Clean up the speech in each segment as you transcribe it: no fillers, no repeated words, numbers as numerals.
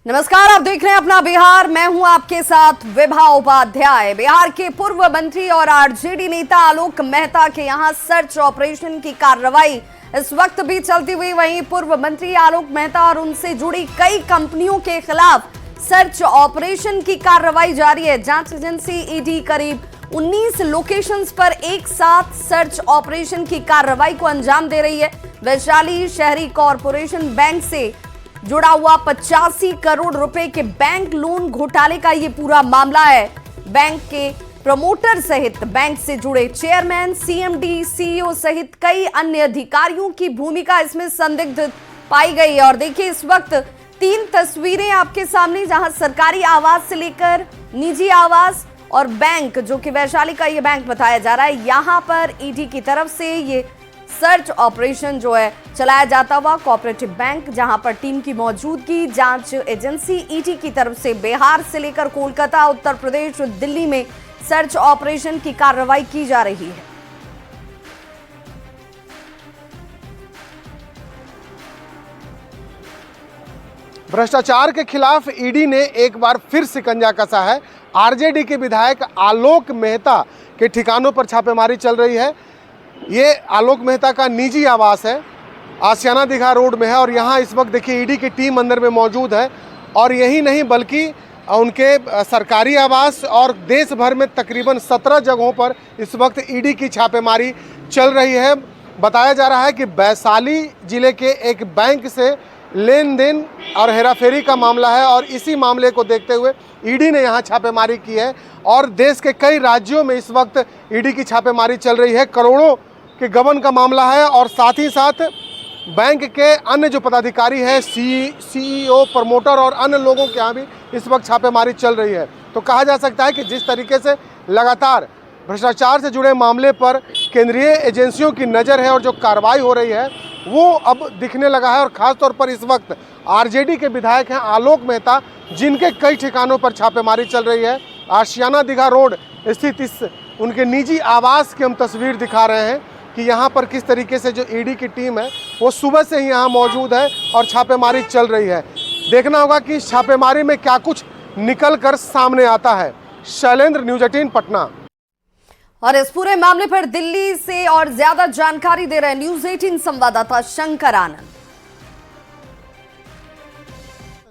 नमस्कार, आप देख रहे हैं अपना बिहार। मैं हूं आपके साथ विभा उपाध्याय। बिहार के पूर्व मंत्री और आरजेडी नेता आलोक मेहता के यहां सर्च ऑपरेशन की कार्रवाई इस वक्त भी चलती हुई। वहीं पूर्व मंत्री आलोक मेहता और उनसे जुड़ी कई कंपनियों के खिलाफ सर्च ऑपरेशन की कार्रवाई जारी है। जांच एजेंसी ईडी करीब 19 लोकेशंस पर एक साथ सर्च ऑपरेशन की कार्रवाई को अंजाम दे रही है। वैशाली शहरी कॉरपोरेशन बैंक से जुड़ा हुआ 85 करोड़ रुपए के बैंक लोन घोटाले का ये पूरा मामला है। बैंक के प्रमोटर सहित बैंक से जुड़े चेयरमैन, सीएमडी, सीईओ सहित कई अन्य अधिकारियों की भूमिका इसमें संदिग्ध पाई गई है। और देखिए, इस वक्त 3 तस्वीरें आपके सामने, जहां सरकारी आवास से लेकर निजी आवास और बैंक, जो कि वैशाली का ये बैंक बताया जा रहा है, यहां पर ईडी की तरफ से ये सर्च ऑपरेशन जो है चलाया जाता हुआ। कोऑपरेटिव बैंक, जहां पर टीम की मौजूदगी जांच एजेंसी ईडी की तरफ से बिहार से लेकर कोलकाता, उत्तर प्रदेश, दिल्ली में सर्च ऑपरेशन की कार्रवाई की जा रही है। भ्रष्टाचार के खिलाफ ईडी ने एक बार फिर शिकंजा कसा है। आरजेडी के विधायक आलोक मेहता के ठिकानों पर छापेमारी चल रही है। ये आलोक मेहता का निजी आवास है, आशियाना दीघा रोड में है। और यहाँ इस वक्त देखिए ईडी की टीम अंदर में मौजूद है। और यही नहीं बल्कि उनके सरकारी आवास और देश भर में तकरीबन 17 जगहों पर इस वक्त ईडी की छापेमारी चल रही है। बताया जा रहा है कि वैशाली जिले के एक बैंक से लेन देन और हेराफेरी का मामला है। और इसी मामले को देखते हुए ईडी ने यहाँ छापेमारी की है। और देश के कई राज्यों में इस वक्त ईडी की छापेमारी चल रही है। करोड़ों के गबन का मामला है। और साथ ही साथ बैंक के अन्य जो पदाधिकारी हैं, सीईओ, प्रमोटर और अन्य लोगों के यहाँ भी इस वक्त छापेमारी चल रही है। तो कहा जा सकता है कि जिस तरीके से लगातार भ्रष्टाचार से जुड़े मामले पर केंद्रीय एजेंसियों की नज़र है और जो कार्रवाई हो रही है वो अब दिखने लगा है। और ख़ासतौर पर इस वक्त आरजेडी के विधायक हैं आलोक मेहता, जिनके कई ठिकानों पर छापेमारी चल रही है। आशियाना दीघा रोड स्थित इस उनके निजी आवास की हम तस्वीर दिखा रहे हैं कि यहाँ पर किस तरीके से जो ईडी की टीम है वो सुबह से ही यहाँ मौजूद है और छापेमारी चल रही है। देखना होगा कि छापेमारी में क्या कुछ निकल कर सामने आता है। शैलेंद्र, न्यूज़ 18 पटना। और इस पूरे मामले पर दिल्ली से और ज्यादा जानकारी दे रहे हैं न्यूज़ 18 संवाददाता शंकर आनंद।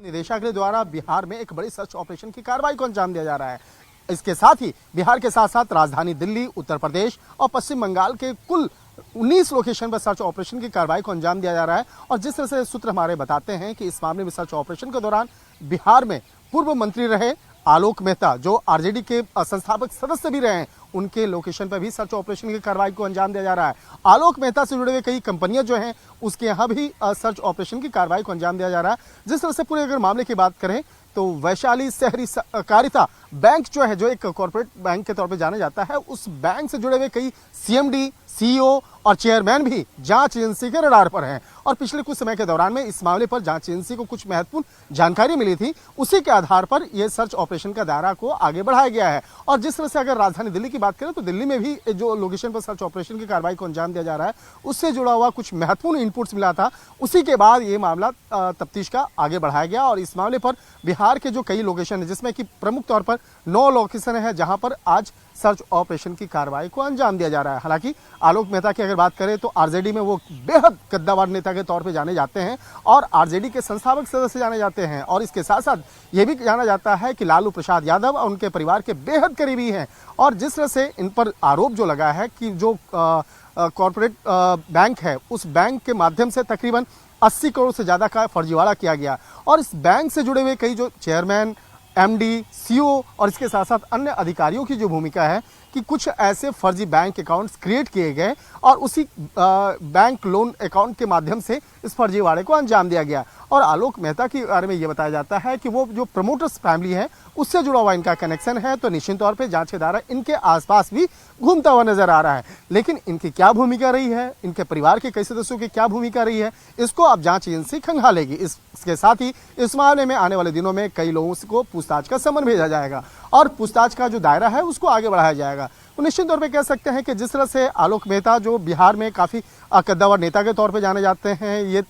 निदेशालय द्वारा बिहार में एक बड़ी सर्च ऑपरेशन की कार्रवाई को अंजाम दिया जा रहा है। इसके साथ ही बिहार के साथ साथ राजधानी दिल्ली, उत्तर प्रदेश और पश्चिम बंगाल के कुल 19 लोकेशन पर सर्च ऑपरेशन की कार्रवाई को अंजाम दिया जा रहा है। और जिस तरह से सूत्र हमारे बताते हैं कि इस मामले में सर्च ऑपरेशन के दौरान बिहार में पूर्व मंत्री रहे आलोक मेहता, जो आरजेडी के संस्थापक सदस्य भी रहे हैं, उनके लोकेशन पर भी सर्च ऑपरेशन की कार्रवाई को अंजाम दिया जा रहा है। आलोक मेहता से जुड़े हुए कई कंपनियां जो हैं उसके यहाँ भी सर्च ऑपरेशन की कार्रवाई को अंजाम दिया जा रहा है। जिस तरह से पूरे अगर मामले की बात करें तो वैशाली शहरी सहकारिता बैंक जो है, जो एक कॉर्पोरेट बैंक के तौर पे जाना जाता है, उस बैंक से जुड़े हुए कई सीएमडी, सीईओ और चेयरमैन भी जांच एजेंसी के रडार पर हैं। और पिछले कुछ समय के दौरान में इस मामले पर जांच एजेंसी को कुछ महत्वपूर्ण जानकारी मिली थी। उसी के आधार पर यह सर्च ऑपरेशन का दायरा को आगे बढ़ाया गया है। और जिस तरह से अगर राजधानी दिल्ली की बात करें तो दिल्ली में भी जो लोकेशन पर सर्च ऑपरेशन की कार्रवाई को अंजाम दिया जा रहा है, उससे जुड़ा हुआ कुछ महत्वपूर्ण इनपुट्स मिला था। उसी के बाद ये मामला तफ्तीश का आगे बढ़ाया गया। और इस मामले पर बिहार के जो कई लोकेशन है, जिसमें कि प्रमुख तौर पर 9 लोकेशन है, जहां पर आज सर्च ऑपरेशन की कार्रवाई को अंजाम दिया जा रहा है। हालांकि आलोक मेहता की अगर बात करें तो आरजेडी में वो बेहद कद्दावर नेता के तौर पे जाने जाते हैं और आरजेडी के संस्थापक सदस्य जाने जाते हैं। और इसके साथ साथ ये भी जाना जाता है कि लालू प्रसाद यादव और उनके परिवार के बेहद करीबी हैं। और जिस तरह से इन पर आरोप जो लगा है कि जो कॉर्पोरेट बैंक है, उस बैंक के माध्यम से तकरीबन 80 करोड़ से ज़्यादा का फर्जीवाड़ा किया गया। और इस बैंक से जुड़े हुए कई जो चेयरमैन, एमडी, सीईओ और इसके साथ साथ अन्य अधिकारियों की जो भूमिका है कि कुछ ऐसे फर्जी बैंक अकाउंट्स क्रिएट किए गए और उसी बैंक लोन अकाउंट के माध्यम से इस फर्जीवाड़े को अंजाम दिया गया। और आलोक मेहता के बारे में ये बताया जाता है कि वो जो प्रमोटर्स फैमिली है उससे जुड़ा हुआ इनका कनेक्शन है। तो निश्चित तौर पे जांच के दायरा इनके आसपास भी घूमता हुआ नजर आ रहा है। लेकिन इनकी क्या भूमिका रही है, इनके परिवार के कई सदस्यों की क्या भूमिका रही है, इसको अब जांच एजेंसी खंगालेगी। इसके साथ ही इस मामले में आने वाले दिनों में कई लोगों को पूछताछ का समन भेजा जाएगा और पूछताछ का जो दायरा है उसको आगे बढ़ाया जाएगा। तो निश्चित तौर पे कह सकते हैं कि जिस तरह से आलोक मेहता जो बिहार में काफ़ी कद्दावर नेता के तौर पे जाने जाते हैं, ये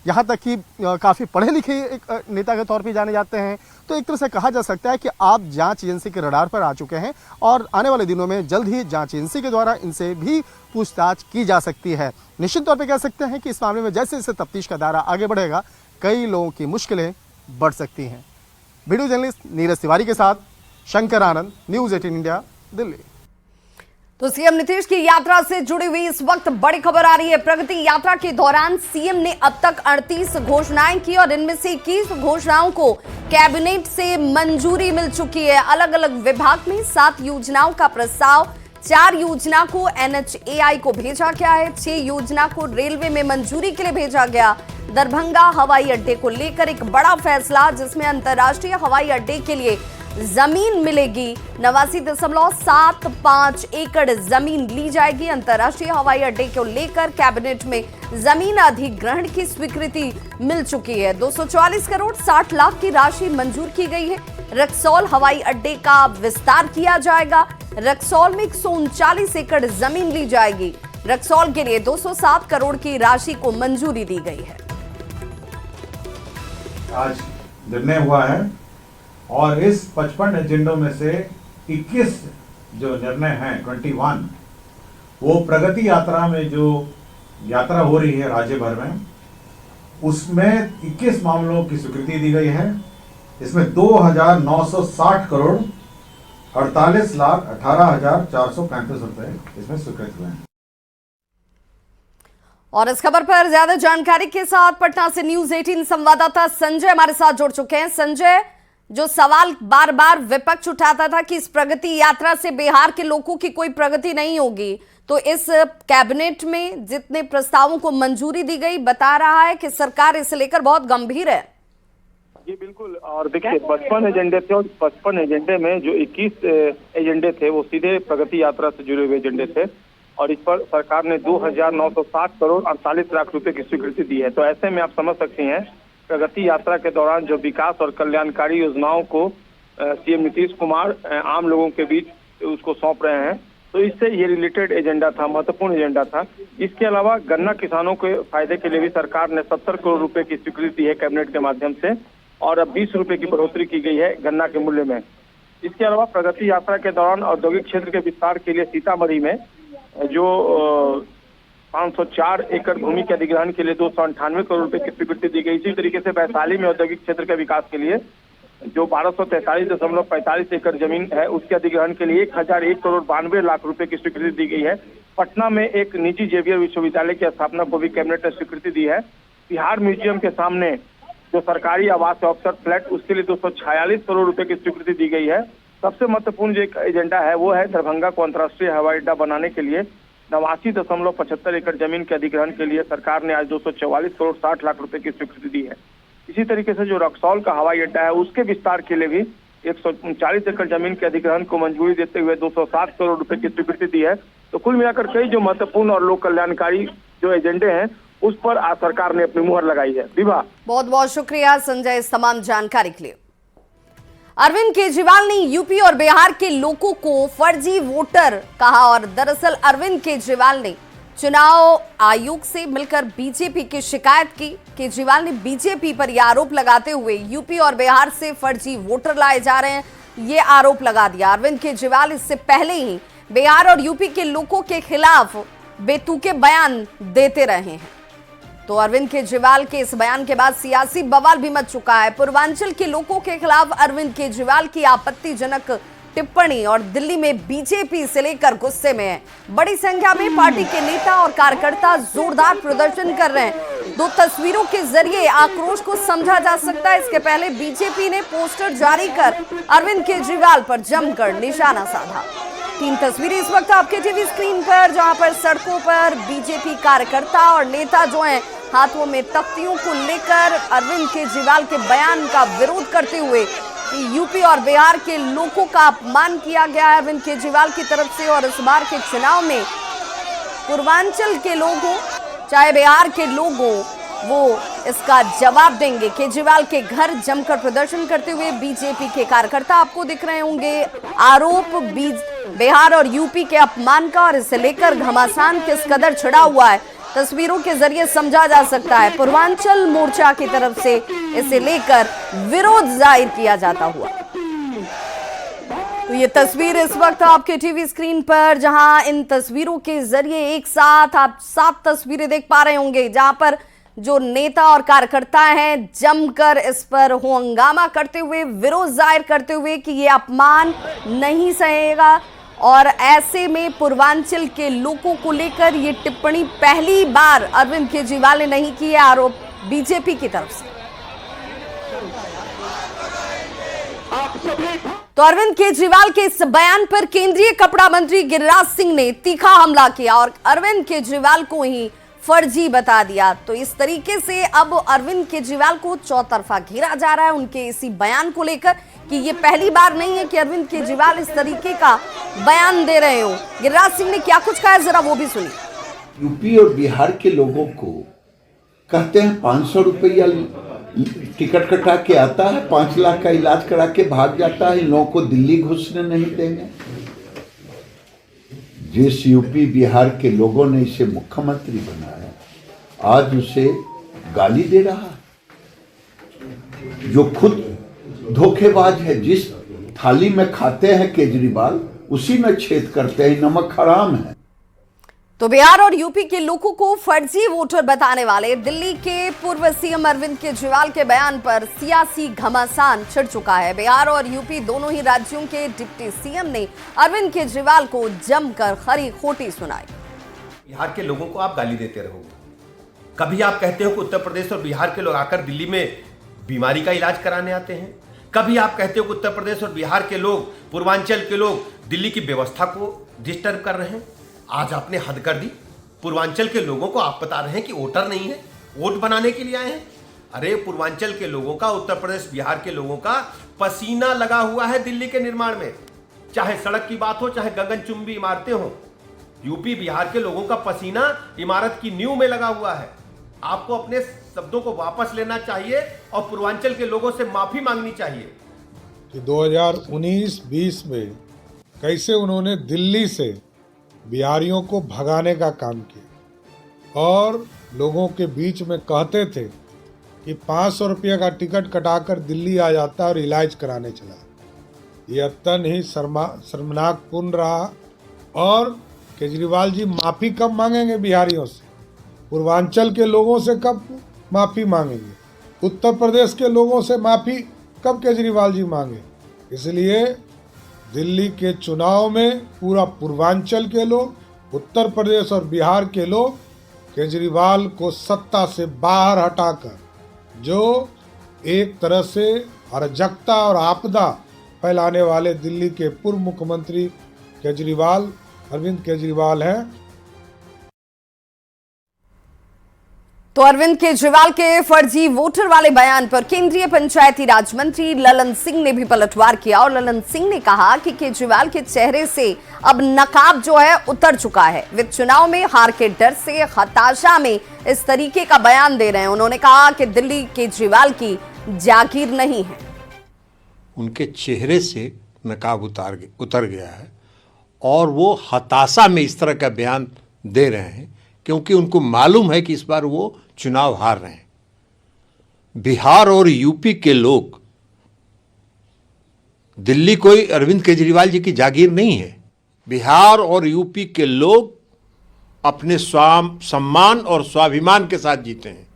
यहाँ तक कि काफ़ी पढ़े लिखे एक नेता के तौर पे जाने जाते हैं, तो एक तरह से कहा जा सकता है कि आप जांच एजेंसी के रडार पर आ चुके हैं और आने वाले दिनों में जल्द ही जांच एजेंसी के द्वारा इनसे भी पूछताछ की जा सकती है। निश्चित तौर पे कह सकते हैं कि इस मामले में जैसे जैसे तफ्तीश का दायरा आगे बढ़ेगा, कई लोगों की मुश्किलें बढ़ सकती हैं। वीडियो जर्नलिस्ट नीरज तिवारी के साथ शंकर आनंद, न्यूज़ 18 इंडिया, दिल्ली। तो सीएम नीतीश की यात्रा से जुड़ी हुई इस वक्त बड़ी खबर आ रही है। प्रगति यात्रा के दौरान सीएम ने अब तक 38 घोषणाएं की और इनमें से 21 घोषणाओं को कैबिनेट से मंजूरी मिल चुकी है। अलग अलग विभाग में 7 योजनाओं का प्रस्ताव, 4 योजना को NHAI को भेजा गया है, 6 योजना को रेलवे में मंजूरी के लिए भेजा गया। दरभंगा हवाई अड्डे को लेकर एक बड़ा फैसला, जिसमें अंतर्राष्ट्रीय हवाई अड्डे के लिए जमीन मिलेगी। 89.75 एकड़ जमीन ली जाएगी। अंतर्राष्ट्रीय हवाई अड्डे को लेकर कैबिनेट में जमीन अधिग्रहण की स्वीकृति मिल चुकी है। 244 करोड़ 60 लाख की राशि मंजूर की गई है। रक्सौल हवाई अड्डे का विस्तार किया जाएगा। रक्सौल में 139 एकड़ जमीन ली जाएगी। रक्सौल के लिए 207 करोड़ की राशि को मंजूरी दी गई है। आज निर्णय हुआ है और इस 55 एजेंडों में से 21 जो निर्णय हैं 21 वो प्रगति यात्रा में जो यात्रा हो रही है राज्य भर में, उसमें 21 मामलों की स्वीकृति दी गई है। इसमें 2,960 करोड़ 48,18,435 रुपए इसमें स्वीकृत हुए हैं। और इस खबर पर ज्यादा जानकारी के साथ पटना से न्यूज़ 18 संवाददाता संजय हमारे साथ जुड़ चुके हैं। संजय, जो सवाल बार बार विपक्ष उठाता था कि इस प्रगति यात्रा से बिहार के लोगों की कोई प्रगति नहीं होगी, तो इस कैबिनेट में जितने प्रस्तावों को मंजूरी दी गई, बता रहा है कि सरकार इसे लेकर बहुत गंभीर है। जी बिल्कुल। और देखिए 55 एजेंडे थे और 55 एजेंडे में जो 21 एजेंडे थे वो सीधे प्रगति यात्रा से जुड़े हुए एजेंडे थे और इस पर सरकार ने 2,960 करोड़ 48 लाख रुपए की स्वीकृति दी है। तो ऐसे में आप समझ सकती हैं प्रगति यात्रा के दौरान जो विकास और कल्याणकारी योजनाओं को सीएम नीतीश कुमार आम लोगों के बीच उसको सौंप रहे हैं, तो इससे ये रिलेटेड एजेंडा था, महत्वपूर्ण एजेंडा था। इसके अलावा गन्ना किसानों के फायदे के लिए भी सरकार ने 70 करोड़ रुपए की स्वीकृति दी है कैबिनेट के माध्यम से और अब 20 रुपए की बढ़ोतरी की गई है गन्ना के मूल्य में। इसके अलावा प्रगति यात्रा के दौरान औद्योगिक क्षेत्र के विस्तार के लिए सीतामढ़ी में जो 504 एकड़ भूमि के अधिग्रहण के लिए 298 करोड़ रुपए की स्वीकृति दी गई। इसी तरीके से वैशाली में औद्योगिक क्षेत्र के विकास के लिए जो 1243.45 एकड़ जमीन है उसके अधिग्रहण के लिए 1,001 करोड़ 92 लाख रुपए की स्वीकृति दी गई है। पटना में एक निजी जेवियर विश्वविद्यालय की स्थापना को भी कैबिनेट ने स्वीकृति दी है। बिहार म्यूजियम के सामने जो सरकारी आवास ऑफिसर फ्लैट उसके लिए 246 करोड़ रुपए की स्वीकृति दी गई है। सबसे महत्वपूर्ण जो एक एजेंडा है वो है दरभंगा को अंतर्राष्ट्रीय हवाई अड्डा बनाने के लिए 89.75 एकड़ जमीन के अधिग्रहण के लिए सरकार ने आज 244 करोड़ 60 लाख रुपए की स्वीकृति दी है। इसी तरीके से जो रक्सौल का हवाई अड्डा है उसके विस्तार के लिए भी 139 एकड़ जमीन के अधिग्रहण को मंजूरी देते हुए 207 करोड़ रुपए की स्वीकृति दी है। तो कुल मिलाकर कई जो महत्वपूर्ण और लोक कल्याणकारी जो एजेंडे हैं उस पर आज सरकार ने अपनी मुहर लगाई है। विभा, बहुत बहुत शुक्रिया संजय इस तमाम जानकारी के लिए। अरविंद केजरीवाल ने यूपी और बिहार के लोगों को फर्जी वोटर कहा और दरअसल अरविंद केजरीवाल ने चुनाव आयोग से मिलकर बीजेपी की शिकायत की। केजरीवाल ने बीजेपी पर यह आरोप लगाते हुए यूपी और बिहार से फर्जी वोटर लाए जा रहे हैं, ये आरोप लगा दिया। अरविंद केजरीवाल इससे पहले ही बिहार और यूपी के लोगों के खिलाफ बेतुके बयान देते रहे हैं। तो अरविंद केजरीवाल के इस बयान के बाद सियासी बवाल भी मच चुका है। पूर्वांचल के लोगों के खिलाफ अरविंद केजरीवाल की आपत्तिजनक टिप्पणी और दिल्ली में बीजेपी से लेकर गुस्से में है। बड़ी संख्या में पार्टी के नेता और कार्यकर्ता जोरदार प्रदर्शन कर रहे हैं। 2 तस्वीरों के जरिए आक्रोश को समझा जा सकता है। इसके पहले बीजेपी ने पोस्टर जारी कर अरविंद केजरीवाल पर जमकर निशाना साधा। 3 तस्वीरें इस वक्त आपके टीवी स्क्रीन पर, जहां पर सड़कों पर बीजेपी कार्यकर्ता और नेता जो हैं हाथों में तख्तियों को लेकर अरविंद केजरीवाल के बयान का विरोध करते हुए कि यूपी और बिहार के लोगों का अपमान किया गया है अरविंद केजरीवाल की तरफ से और इस बार के चुनाव में पूर्वांचल के लोगों चाहे बिहार के लोगों वो इसका जवाब देंगे। केजरीवाल के घर जमकर प्रदर्शन करते हुए बीजेपी के कार्यकर्ता आपको दिख रहे होंगे। आरोप बिहार और यूपी के अपमान का और इसे लेकर घमासान किस कदर छिड़ा हुआ है, तस्वीरों के जरिए समझा जा सकता है। पूर्वांचल मोर्चा की तरफ से इसे लेकर विरोध जाहिर किया जाता हुआ। तो ये तस्वीर इस वक्त आपके टीवी स्क्रीन पर, जहां इन तस्वीरों के जरिए एक साथ आप 7 तस्वीरें देख पा रहे होंगे, जहां पर जो नेता और कार्यकर्ता हैं जमकर इस पर हंगामा करते हुए, विरोध जाहिर करते हुए कि ये अपमान नहीं सहेगा। और ऐसे में पूर्वांचल के लोगों को लेकर ये टिप्पणी पहली बार अरविंद केजरीवाल ने नहीं की है, आरोप बीजेपी की तरफ से। तो अरविंद केजरीवाल के इस बयान पर केंद्रीय कपड़ा मंत्री गिरिराज सिंह ने तीखा हमला किया और अरविंद केजरीवाल को ही फर्जी बता दिया। तो इस तरीके से अब अरविंद केजरीवाल को चौतरफा घेरा जा रहा है उनके इसी बयान को लेकर कि ये पहली बार नहीं है कि अरविंद केजरीवाल इस तरीके का बयान दे रहे हो। गिरिराज सिंह ने क्या कुछ कहा है, जरा वो भी सुनिए। यूपी और बिहार के लोगों को कहते हैं 500 रुपया टिकट कटा के आता है, 5 लाख का इलाज करा के भाग जाता है, इन लोगों को दिल्ली घुसने नहीं देंगे। जिस यूपी बिहार के लोगों ने इसे मुख्यमंत्री बनाया, आज उसे गाली दे रहा है, जो खुद धोखेबाज है। जिस थाली में खाते हैं केजरीवाल, उसी में छेद करते हैं, नमक हराम है। तो बिहार और यूपी के लोगों को फर्जी वोटर बताने वाले दिल्ली के पूर्व सीएम अरविंद केजरीवाल के बयान पर सियासी घमासान छिड़ चुका है। बिहार और यूपी दोनों ही राज्यों के डिप्टी सीएम ने अरविंद केजरीवाल को जमकर खरी खोटी सुनाई। बिहार के लोगों को आप गाली देते रहोगे। कभी आप कहते हो कि उत्तर प्रदेश और बिहार के लोग आकर दिल्ली में बीमारी का इलाज कराने आते हैं, कभी आप कहते हो कि उत्तर प्रदेश और बिहार के लोग, पूर्वांचल के लोग दिल्ली की व्यवस्था को डिस्टर्ब कर रहे हैं। आज आपने हद कर दी। पूर्वांचल के लोगों को आप बता रहे हैं कि वोटर नहीं है, वोट बनाने के लिए आए हैं। अरे पूर्वांचल के लोगों का, उत्तर प्रदेश बिहार के लोगों का पसीना लगा हुआ है दिल्ली के निर्माण में, चाहे सड़क की बात हो, चाहे गगनचुंबी इमारतें हो। यूपी बिहार के लोगों का पसीना इमारत की नींव में लगा हुआ है। आपको अपने शब्दों को वापस लेना चाहिए और पूर्वांचल के लोगों से माफी मांगनी चाहिए कि 2019-20 में कैसे उन्होंने दिल्ली से बिहारियों को भगाने का काम किया और लोगों के बीच में कहते थे कि 500 रुपये का टिकट कटाकर दिल्ली आ जाता और इलाज कराने चला। ये अत्यंत ही शर्मनाकपूर्ण रहा। और केजरीवाल जी माफ़ी कब मांगेंगे बिहारियों से? पूर्वांचल के लोगों से कब माफ़ी मांगेंगे? उत्तर प्रदेश के लोगों से माफ़ी कब केजरीवाल जी मांगे? इसलिए दिल्ली के चुनाव में पूरा पूर्वांचल के लोग, उत्तर प्रदेश और बिहार के लोग केजरीवाल को सत्ता से बाहर हटाकर, जो एक तरह से अराजकता और आपदा फैलाने वाले दिल्ली के पूर्व मुख्यमंत्री केजरीवाल, अरविंद केजरीवाल हैं। तो अरविंद केजरीवाल के फर्जी वोटर वाले बयान पर केंद्रीय पंचायती राज मंत्री ललन सिंह ने भी पलटवार किया और ललन सिंह ने कहा कि केजरीवाल के चेहरे से अब नकाब जो है उतर चुका है। वे चुनाव में हार के डर से हताशा में इस तरीके का बयान दे रहे हैं। उन्होंने कहा कि दिल्ली केजरीवाल की जागीर नहीं है। उनके चेहरे से नकाब उतर गया है और वो हताशा में इस तरह का बयान दे रहे हैं क्योंकि उनको मालूम है कि इस बार वो चुनाव हार रहे हैं। बिहार और यूपी के लोग, दिल्ली कोई अरविंद केजरीवाल जी की जागीर नहीं है। बिहार और यूपी के लोग अपने सम्मान और स्वाभिमान के साथ जीते हैं।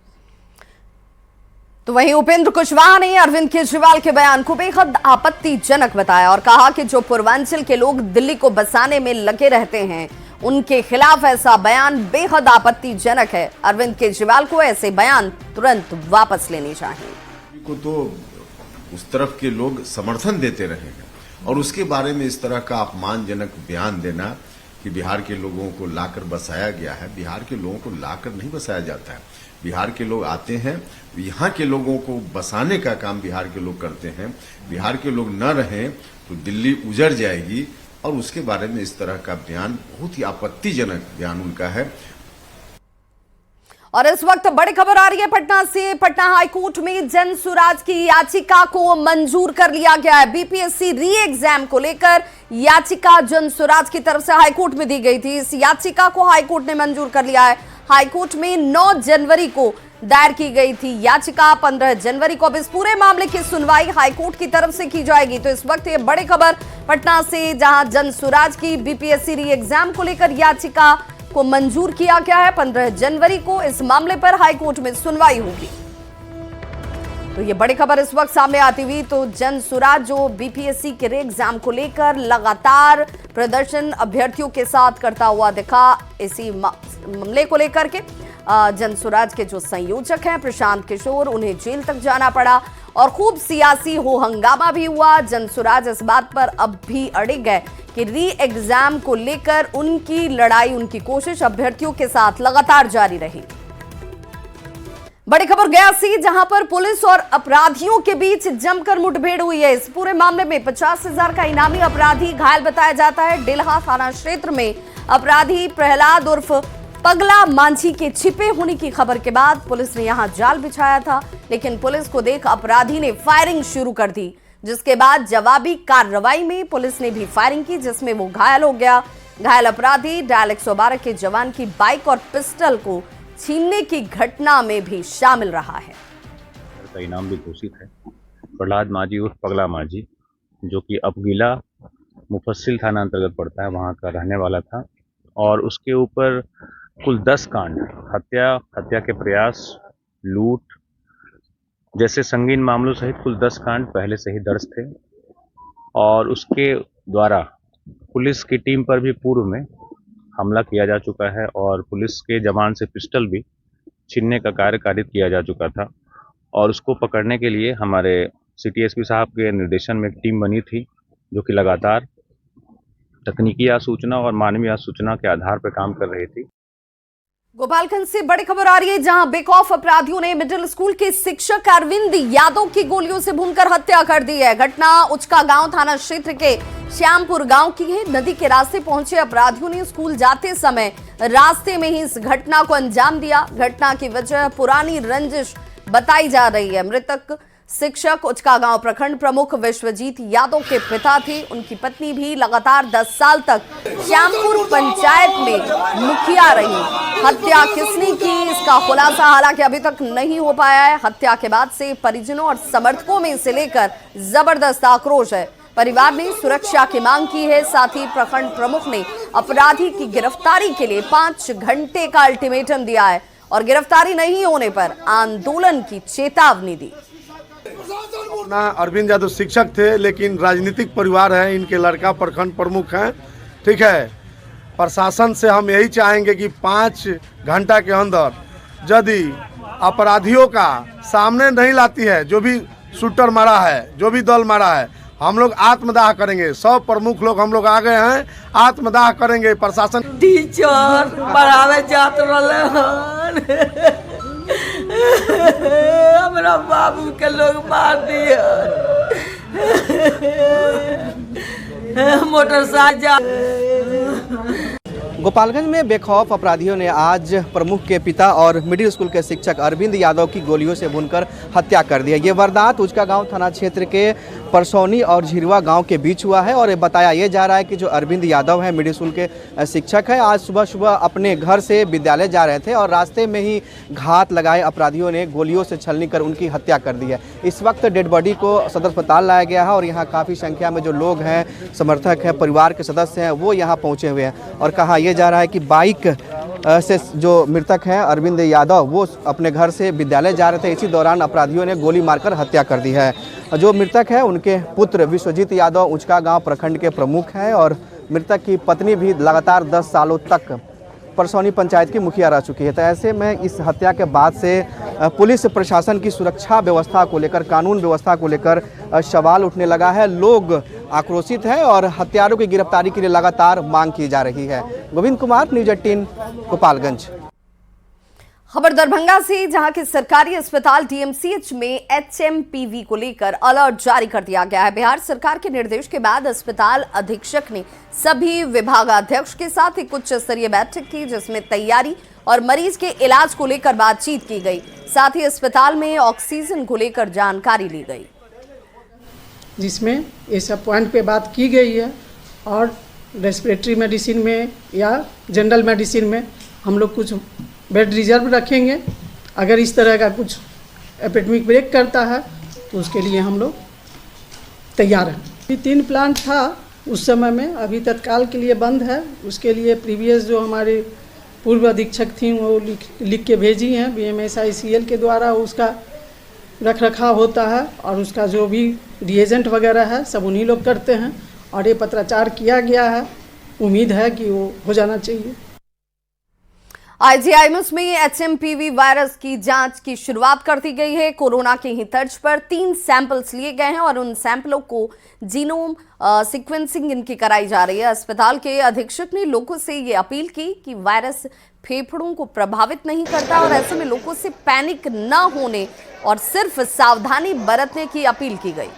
तो वहीं उपेंद्र कुशवाहा ने अरविंद केजरीवाल के बयान को बेहद आपत्तिजनक बताया और कहा कि जो पूर्वांचल के लोग दिल्ली को बसाने में लगे रहते हैं, उनके खिलाफ ऐसा बयान बेहद आपत्तिजनक है। अरविंद केजरीवाल को ऐसे बयान तुरंत वापस लेने चाहिए। को तो उस तरफ के लोग समर्थन देते रहे हैं और उसके बारे में इस तरह का अपमानजनक बयान देना कि बिहार के लोगों को लाकर बसाया गया है। बिहार के लोगों को लाकर नहीं बसाया जाता है। बिहार के लोग आते हैं, यहाँ के लोगों को बसाने का काम बिहार के लोग करते हैं। बिहार के लोग न रहें तो दिल्ली उजड़ जाएगी और उसके बारे में इस तरह का बयान बहुत ही आपत्तिजनक बयान उनका है। और इस वक्त बड़ी खबर आ रही है पटना से। पटना हाईकोर्ट में जन सुराज की याचिका को मंजूर कर लिया गया है। बीपीएससी री एग्जाम को लेकर याचिका जन सुराज की तरफ से हाईकोर्ट में दी गई थी। इस याचिका को हाईकोर्ट ने मंजूर कर लिया है। हाईकोर्ट में 9 जनवरी को दायर की गई थी याचिका। 15 जनवरी को अब इस पूरे मामले की सुनवाई हाईकोर्ट की तरफ से की जाएगी। तो इस वक्त ये बड़ी खबर पटना से, जहां जन सुराज की बीपीएससी री एग्जाम को लेकर याचिका को मंजूर किया गया है। 15 जनवरी को इस मामले पर हाईकोर्ट में सुनवाई होगी। तो ये बड़ी खबर इस वक्त सामने आती हुई, तो जन सुराज जो बीपीएससी के रे एग्जाम को लेकर लगातार प्रदर्शन अभ्यर्थियों के साथ करता हुआ दिखा। इसी मामले को लेकर के जन सुराज के जो संयोजक हैं प्रशांत किशोर, उन्हें जेल तक जाना पड़ा और खूब सियासी हो हंगामा भी हुआ। जन सुराज इस बात पर अब भी अड़िग है कि री एग्जाम को लेकर उनकी लड़ाई, उनकी कोशिश अभ्यर्थियों के साथ लगातार जारी रही। बड़ी खबर गया से, जहां पर पुलिस और अपराधियों के बीच जमकर मुठभेड़ हुई है। इस पूरे मामले में 50,000 का इनामी अपराधी घायल बताया जाता है। डेल्हा थाना क्षेत्र में अपराधी प्रहलाद उर्फ पगला मांझी के छिपे होने की खबर के बाद पुलिस ने यहां जाल बिछाया था, लेकिन पुलिस को देख अपराधी ने फायरिंग शुरू कर दी, जिसके बाद जवाबी कार्रवाई में पुलिस ने भी फायरिंग की, जिसमें वो घायल हो गया। घायल अपराधी डायल 112 के जवान की बाइक और पिस्टल को छीनने की घटना में भी शामिल रहा है। का इनाम भी घोषित है। प्रहलाद मांझी उर्फ पगला मांझी, जो कि अपगीला मुफस्सिल थाना अंतर्गत पड़ता है, वहां का रहने वाला था और उसके ऊपर कुल 10 कांड, हत्या के प्रयास, लूट जैसे संगीन मामलों सहित कुल 10 कांड पहले से ही दर्ज थे और उसके द्वारा पुलिस की टीम पर भी पूर्व में हमला किया जा चुका है और पुलिस के जवान से पिस्टल भी छीनने का कार्य कारित किया जा चुका था। और उसको पकड़ने के लिए हमारे सिटी एसपी साहब के निर्देशन में एक टीम बनी थी, जो कि लगातार तकनीकी आसूचना और मानवीय आसूचना के आधार पर काम कर रही थी। गोपालगंज से बड़ी खबर आ रही है, जहां बेखौफ अपराधियों ने मिडिल स्कूल के शिक्षक अरविंद यादव की गोलियों से भूनकर हत्या कर दी है। घटना उचका गांव थाना क्षेत्र के श्यामपुर गांव की है। नदी के रास्ते पहुंचे अपराधियों ने स्कूल जाते समय रास्ते में ही इस घटना को अंजाम दिया। घटना की वजह पुरानी रंजिश बताई जा रही है। मृतक शिक्षक उचका गांव प्रखंड प्रमुख विश्वजीत यादव के पिता थे। उनकी पत्नी भी लगातार 10 साल तक श्यामपुर पंचायत में मुखिया रही। हत्या किसने की, इसका खुलासा हालांकि अभी तक नहीं हो पाया है। हत्या के बाद से परिजनों और समर्थकों में इसे लेकर जबरदस्त आक्रोश है। परिवार ने सुरक्षा की मांग की है। साथ ही प्रखंड प्रमुख ने अपराधी की गिरफ्तारी के लिए 5 घंटे का अल्टीमेटम दिया है और गिरफ्तारी नहीं होने पर आंदोलन की चेतावनी दी। ना अरविंद यादव शिक्षक थे, लेकिन राजनीतिक परिवार है, इनके लड़का प्रखंड प्रमुख हैं। ठीक है, प्रशासन से हम यही चाहेंगे कि 5 घंटा के अंदर यदि अपराधियों का सामने नहीं लाती है, जो भी शूटर मारा है, जो भी दल मारा है, हम लोग आत्मदाह करेंगे। सब प्रमुख लोग हम लोग आ गए हैं, आत्मदाह करेंगे। प्रशासन टीचर पढ़ावे जात रहले हमारा बाबू के लोग मार दिया। मोटरसाइकिल। गोपालगंज में बेखौफ अपराधियों ने आज प्रमुख के पिता और मिडिल स्कूल के शिक्षक अरविंद यादव की गोलियों से भूनकर हत्या कर दिया। ये वारदात उचका गांव थाना क्षेत्र के परसौनी और झिरवा गांव के बीच हुआ है और बताया ये जा रहा है कि जो अरविंद यादव हैं, मिडिल स्कूल के शिक्षक हैं, आज सुबह सुबह अपने घर से विद्यालय जा रहे थे और रास्ते में ही घात लगाए अपराधियों ने गोलियों से छलनी कर उनकी हत्या कर दी है। इस वक्त डेड बॉडी को सदर अस्पताल लाया गया है और यहाँ काफ़ी संख्या में जो लोग हैं, समर्थक हैं, परिवार के सदस्य हैं, वो यहाँ पहुँचे हुए हैं। और कहा यह जा रहा है कि बाइक से जो मृतक हैं अरविंद यादव, वो अपने घर से विद्यालय जा रहे थे। इसी दौरान अपराधियों ने गोली मारकर हत्या कर दी है। जो मृतक है उनके पुत्र विश्वजीत यादव उचका गांव प्रखंड के प्रमुख हैं और मृतक की पत्नी भी लगातार 10 सालों तक परसौनी पंचायत की मुखिया रह चुकी है। तो ऐसे में इस हत्या के बाद से पुलिस प्रशासन की सुरक्षा व्यवस्था को लेकर, कानून व्यवस्था को लेकर सवाल उठने लगा है। लोग आक्रोशित हैं और हत्यारों की गिरफ्तारी के लिए लगातार मांग की जा रही है। गोविंद कुमार, न्यूज़ 18, गोपालगंज। खबर दरभंगा से, जहां के सरकारी अस्पताल डीएमसीएच में एचएमपीवी को लेकर अलर्ट जारी कर दिया गया है। बिहार सरकार के निर्देश के बाद अस्पताल अधीक्षक ने सभी विभागाध्यक्ष के साथ एक उच्च स्तरीय बैठक की, जिसमें तैयारी और मरीज के इलाज को लेकर बातचीत की गई। साथ ही अस्पताल में ऑक्सीजन को लेकर जानकारी ली गई, जिसमें ये सब पॉइंट पे बात की गई है। और रेस्पिरेटरी मेडिसिन में या जनरल मेडिसिन में हम लोग कुछ बेड रिजर्व रखेंगे। अगर इस तरह का कुछ एपिडेमिक ब्रेक करता है तो उसके लिए हम लोग तैयार हैं। ये 3 प्लांट था उस समय में, अभी तत्काल के लिए बंद है। उसके लिए प्रीवियस जो हमारे पूर्व अधीक्षक थी वो लिख के भेजी हैं BMSICL के द्वारा। उसका रख रखाव होता है और उसका जो भी रिएजेंट वगैरह है सब उन्हीं लोग करते हैं। और ये पत्राचार किया गया है, उम्मीद है कि वो हो जाना चाहिए। IGIMS में HMPV वायरस की जांच की शुरुआत कर दी गई है। कोरोना के ही तर्ज पर 3 सैंपल्स लिए गए हैं और उन सैंपलों को जीनोम सीक्वेंसिंग इनकी कराई जा रही है। अस्पताल के अधीक्षक ने लोगों से ये अपील की कि वायरस फेफड़ों को प्रभावित नहीं करता और ऐसे में लोगों से पैनिक न होने और सिर्फ सावधानी बरतने की अपील की गई।